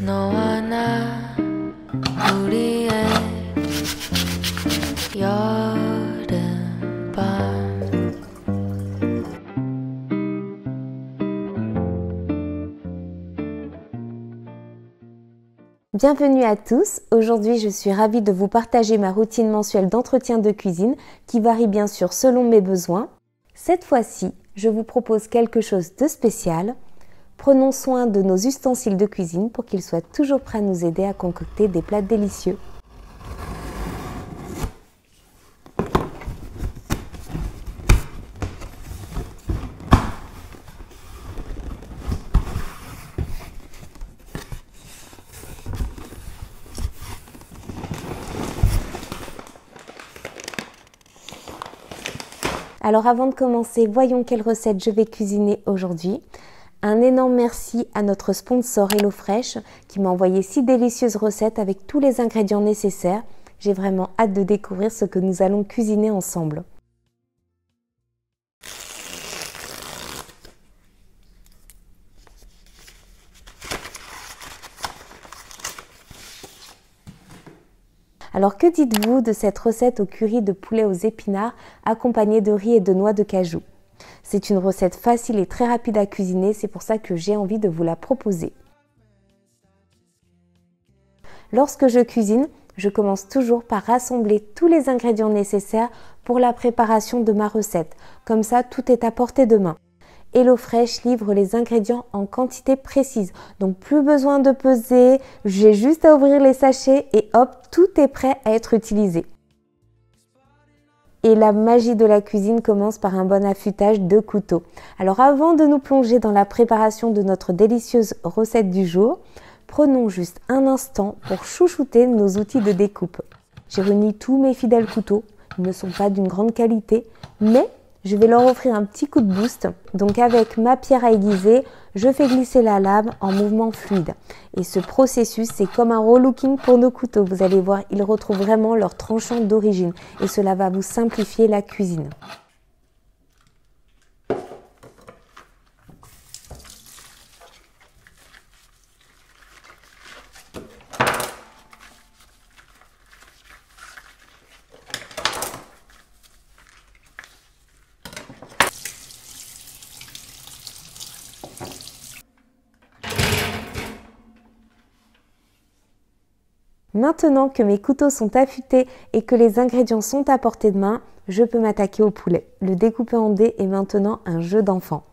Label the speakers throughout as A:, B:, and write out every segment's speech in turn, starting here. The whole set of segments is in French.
A: 너와 나 우리의 여름밤.
B: Bienvenue à tous, aujourd'hui je suis ravie de vous partager ma routine mensuelle d'entretien de cuisine qui varie bien sûr selon mes besoins. Cette fois-ci, je vous propose quelque chose de spécial. Prenons soin de nos ustensiles de cuisine pour qu'ils soient toujours prêts à nous aider à concocter des plats délicieux. Alors avant de commencer, voyons quelle recette je vais cuisiner aujourd'hui. Un énorme merci à notre sponsor HelloFresh qui m'a envoyé 6 délicieuses recettes avec tous les ingrédients nécessaires. J'ai vraiment hâte de découvrir ce que nous allons cuisiner ensemble. Alors que dites-vous de cette recette au curry de poulet aux épinards accompagnée de riz et de noix de cajou? C'est une recette facile et très rapide à cuisiner, c'est pour ça que j'ai envie de vous la proposer. Lorsque je cuisine, je commence toujours par rassembler tous les ingrédients nécessaires pour la préparation de ma recette. Comme ça, tout est à portée de main. HelloFresh livre les ingrédients en quantité précise, donc plus besoin de peser, j'ai juste à ouvrir les sachets et hop, tout est prêt à être utilisé. Et la magie de la cuisine commence par un bon affûtage de couteau. Alors avant de nous plonger dans la préparation de notre délicieuse recette du jour, prenons juste un instant pour chouchouter nos outils de découpe. J'ai réuni tous mes fidèles couteaux, ils ne sont pas d'une grande qualité, mais je vais leur offrir un petit coup de boost. Donc avec ma pierre à aiguiser, je fais glisser la lame en mouvement fluide. Et ce processus, c'est comme un relooking pour nos couteaux. Vous allez voir, ils retrouvent vraiment leur tranchant d'origine. Et cela va vous simplifier la cuisine. Maintenant que mes couteaux sont affûtés et que les ingrédients sont à portée de main, je peux m'attaquer au poulet. Le découper en dés est maintenant un jeu d'enfant.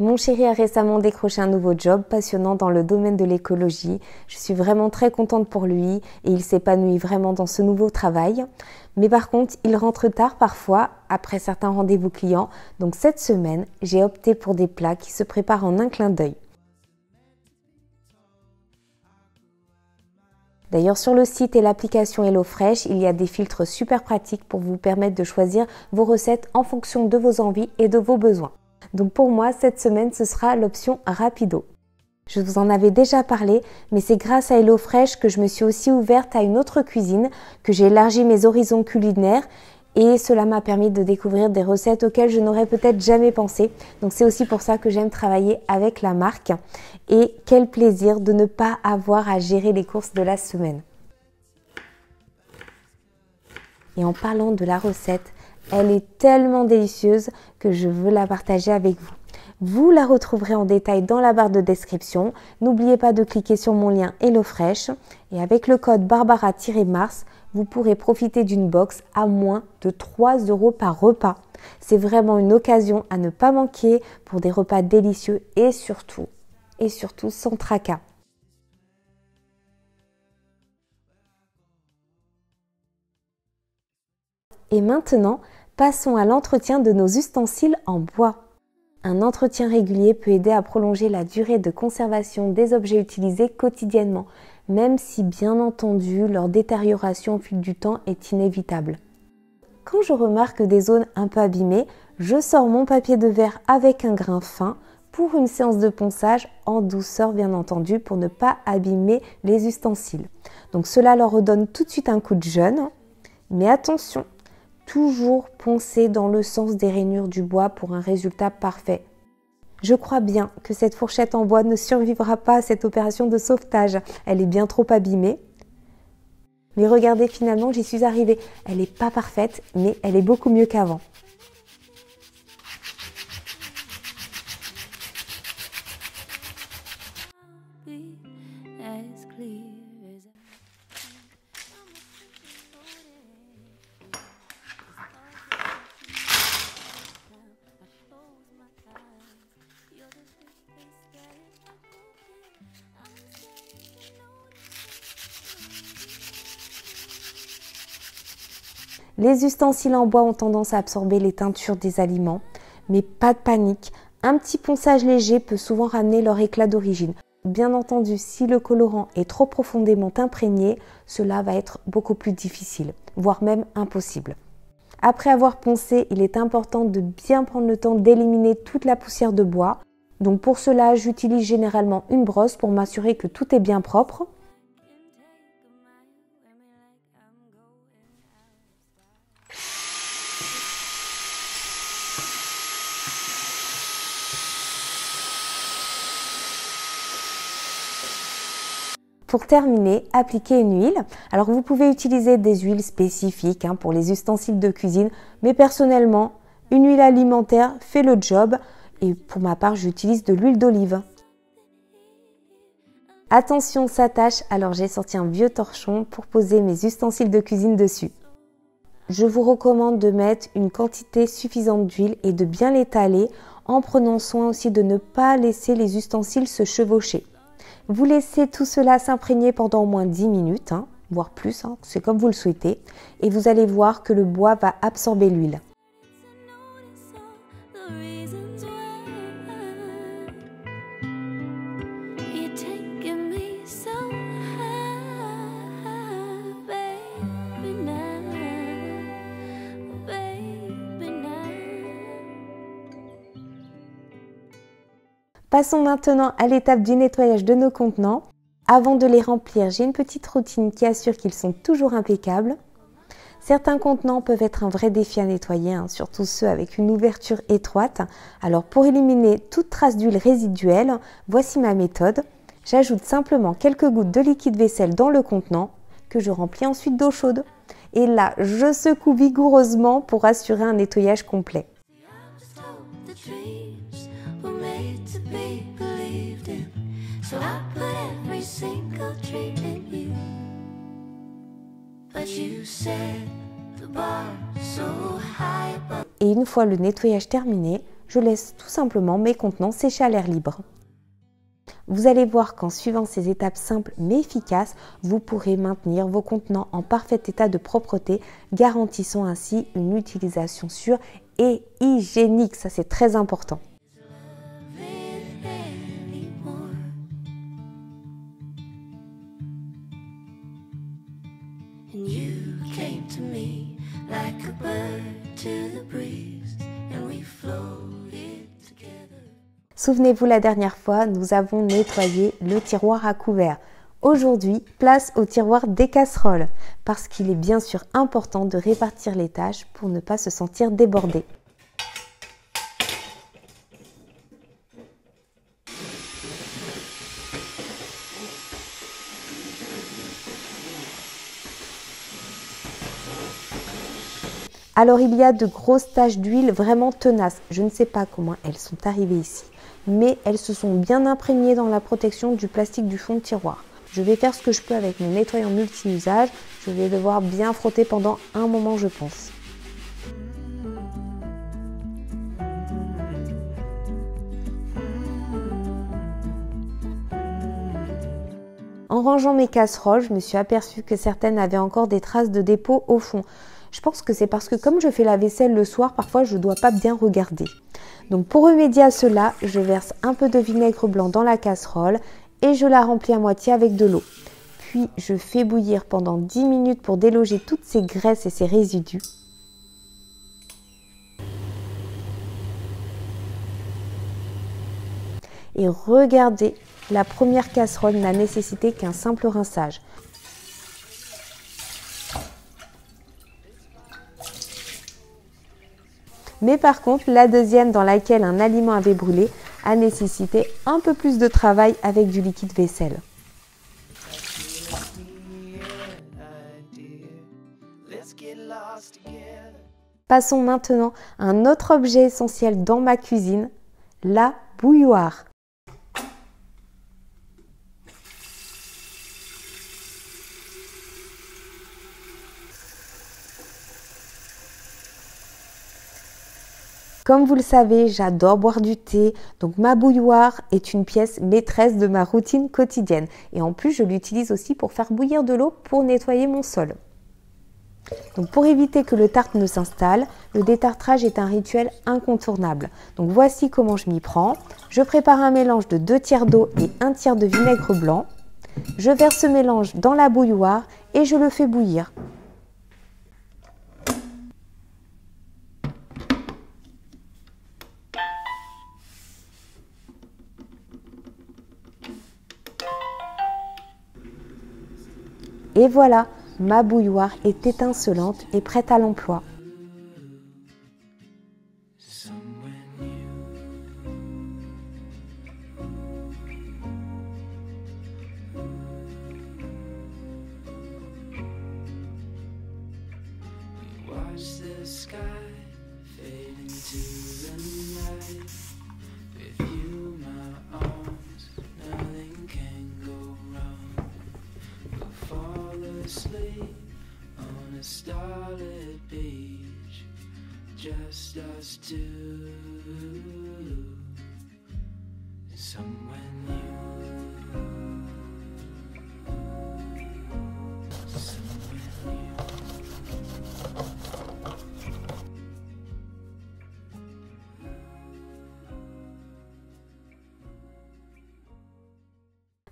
B: Mon chéri a récemment décroché un nouveau job passionnant dans le domaine de l'écologie. Je suis vraiment très contente pour lui et il s'épanouit vraiment dans ce nouveau travail. Mais par contre, il rentre tard parfois après certains rendez-vous clients. Donc cette semaine, j'ai opté pour des plats qui se préparent en un clin d'œil. D'ailleurs, sur le site et l'application HelloFresh, il y a des filtres super pratiques pour vous permettre de choisir vos recettes en fonction de vos envies et de vos besoins. Donc pour moi, cette semaine, ce sera l'option Rapido. Je vous en avais déjà parlé, mais c'est grâce à HelloFresh que je me suis aussi ouverte à une autre cuisine, que j'ai élargi mes horizons culinaires et cela m'a permis de découvrir des recettes auxquelles je n'aurais peut-être jamais pensé. Donc c'est aussi pour ça que j'aime travailler avec la marque. Et quel plaisir de ne pas avoir à gérer les courses de la semaine. Et en parlant de la recette, elle est tellement délicieuse que je veux la partager avec vous. Vous la retrouverez en détail dans la barre de description. N'oubliez pas de cliquer sur mon lien HelloFresh. Et avec le code Barbara-Mars, vous pourrez profiter d'une box à moins de 3 € par repas. C'est vraiment une occasion à ne pas manquer pour des repas délicieux et surtout sans tracas. Et maintenant, passons à l'entretien de nos ustensiles en bois. Un entretien régulier peut aider à prolonger la durée de conservation des objets utilisés quotidiennement, même si bien entendu leur détérioration au fil du temps est inévitable. Quand je remarque des zones un peu abîmées, je sors mon papier de verre avec un grain fin pour une séance de ponçage en douceur bien entendu pour ne pas abîmer les ustensiles. Donc cela leur redonne tout de suite un coup de jeune, mais attention, toujours poncer dans le sens des rainures du bois pour un résultat parfait. Je crois bien que cette fourchette en bois ne survivra pas à cette opération de sauvetage. Elle est bien trop abîmée. Mais regardez, finalement, j'y suis arrivée. Elle n'est pas parfaite, mais elle est beaucoup mieux qu'avant. Les ustensiles en bois ont tendance à absorber les teintures des aliments, mais pas de panique. Un petit ponçage léger peut souvent ramener leur éclat d'origine. Bien entendu, si le colorant est trop profondément imprégné, cela va être beaucoup plus difficile, voire même impossible. Après avoir poncé, il est important de bien prendre le temps d'éliminer toute la poussière de bois. Donc pour cela, j'utilise généralement une brosse pour m'assurer que tout est bien propre. Pour terminer, appliquez une huile. Alors vous pouvez utiliser des huiles spécifiques pour les ustensiles de cuisine, mais personnellement, une huile alimentaire fait le job et pour ma part, j'utilise de l'huile d'olive. Attention, ça tâche, alors j'ai sorti un vieux torchon pour poser mes ustensiles de cuisine dessus. Je vous recommande de mettre une quantité suffisante d'huile et de bien l'étaler en prenant soin aussi de ne pas laisser les ustensiles se chevaucher. Vous laissez tout cela s'imprégner pendant au moins 10 minutes, voire plus, c'est comme vous le souhaitez, et vous allez voir que le bois va absorber l'huile. Passons maintenant à l'étape du nettoyage de nos contenants. Avant de les remplir, j'ai une petite routine qui assure qu'ils sont toujours impeccables. Certains contenants peuvent être un vrai défi à nettoyer, surtout ceux avec une ouverture étroite. Alors pour éliminer toute trace d'huile résiduelle, voici ma méthode. J'ajoute simplement quelques gouttes de liquide vaisselle dans le contenant que je remplis ensuite d'eau chaude. Et là, je secoue vigoureusement pour assurer un nettoyage complet. Et une fois le nettoyage terminé, je laisse tout simplement mes contenants sécher à l'air libre. Vous allez voir qu'en suivant ces étapes simples mais efficaces, vous pourrez maintenir vos contenants en parfait état de propreté, garantissant ainsi une utilisation sûre et hygiénique. Ça, c'est très important. Souvenez-vous, la dernière fois, nous avons nettoyé le tiroir à couverts. Aujourd'hui, place au tiroir des casseroles, parce qu'il est bien sûr important de répartir les tâches pour ne pas se sentir débordé. Alors il y a de grosses taches d'huile vraiment tenaces. Je ne sais pas comment elles sont arrivées ici, mais elles se sont bien imprégnées dans la protection du plastique du fond de tiroir. Je vais faire ce que je peux avec mes nettoyants multi-usages. Je vais devoir bien frotter pendant un moment, je pense. En rangeant mes casseroles, je me suis aperçue que certaines avaient encore des traces de dépôt au fond. Je pense que c'est parce que comme je fais la vaisselle le soir, parfois je ne dois pas bien regarder. Donc pour remédier à cela, je verse un peu de vinaigre blanc dans la casserole et je la remplis à moitié avec de l'eau. Puis je fais bouillir pendant 10 minutes pour déloger toutes ces graisses et ces résidus. Et regardez, la première casserole n'a nécessité qu'un simple rinçage. Mais par contre, la deuxième dans laquelle un aliment avait brûlé à nécessiter un peu plus de travail avec du liquide vaisselle. Passons maintenant à un autre objet essentiel dans ma cuisine, la bouilloire. Comme vous le savez, j'adore boire du thé, donc ma bouilloire est une pièce maîtresse de ma routine quotidienne. Et en plus, je l'utilise aussi pour faire bouillir de l'eau pour nettoyer mon sol. Donc pour éviter que le tartre ne s'installe, le détartrage est un rituel incontournable. Donc voici comment je m'y prends. Je prépare un mélange de 2 tiers d'eau et 1 tiers de vinaigre blanc. Je verse ce mélange dans la bouilloire et je le fais bouillir. Et voilà, ma bouilloire est étincelante et prête à l'emploi.
A: On a starlit beach, just us two, somewhere new, somewhere new.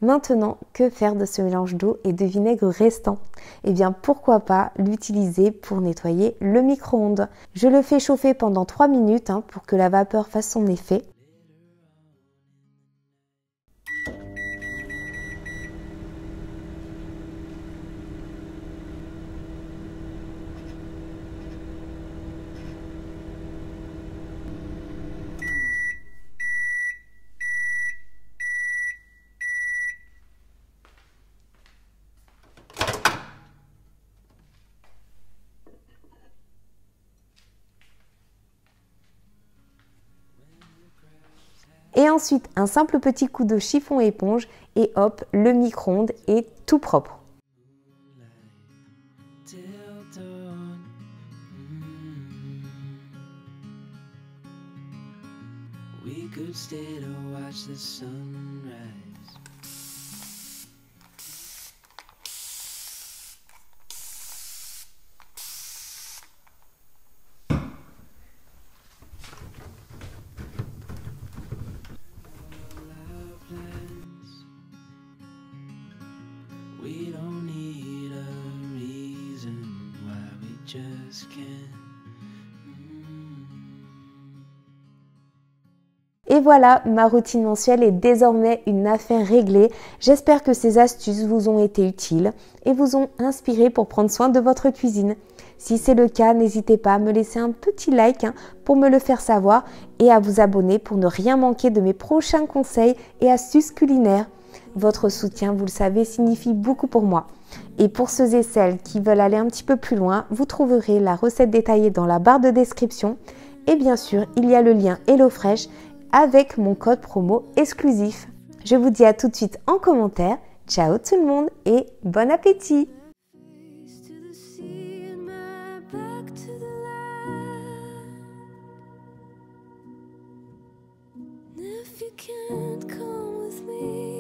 B: Maintenant, que faire de ce mélange d'eau et de vinaigre restant? Eh bien, pourquoi pas l'utiliser pour nettoyer le micro-ondes. Je le fais chauffer pendant 3 minutes pour que la vapeur fasse son effet. Et ensuite, un simple petit coup de chiffon éponge et hop, le micro-ondes est tout propre.
A: We could stay to watch the sunrise. We don't need a reason why we just can't.
B: Et voilà, ma routine mensuelle est désormais une affaire réglée. J'espère que ces astuces vous ont été utiles et vous ont inspiré pour prendre soin de votre cuisine. Si c'est le cas, n'hésitez pas à me laisser un petit like pour me le faire savoir et à vous abonner pour ne rien manquer de mes prochains conseils et astuces culinaires. Votre soutien, vous le savez, signifie beaucoup pour moi. Et pour ceux et celles qui veulent aller un petit peu plus loin, vous trouverez la recette détaillée dans la barre de description. Et bien sûr, il y a le lien HelloFresh avec mon code promo exclusif. Je vous dis à tout de suite en commentaire. Ciao tout le monde et bon appétit!
A: If you can't come with me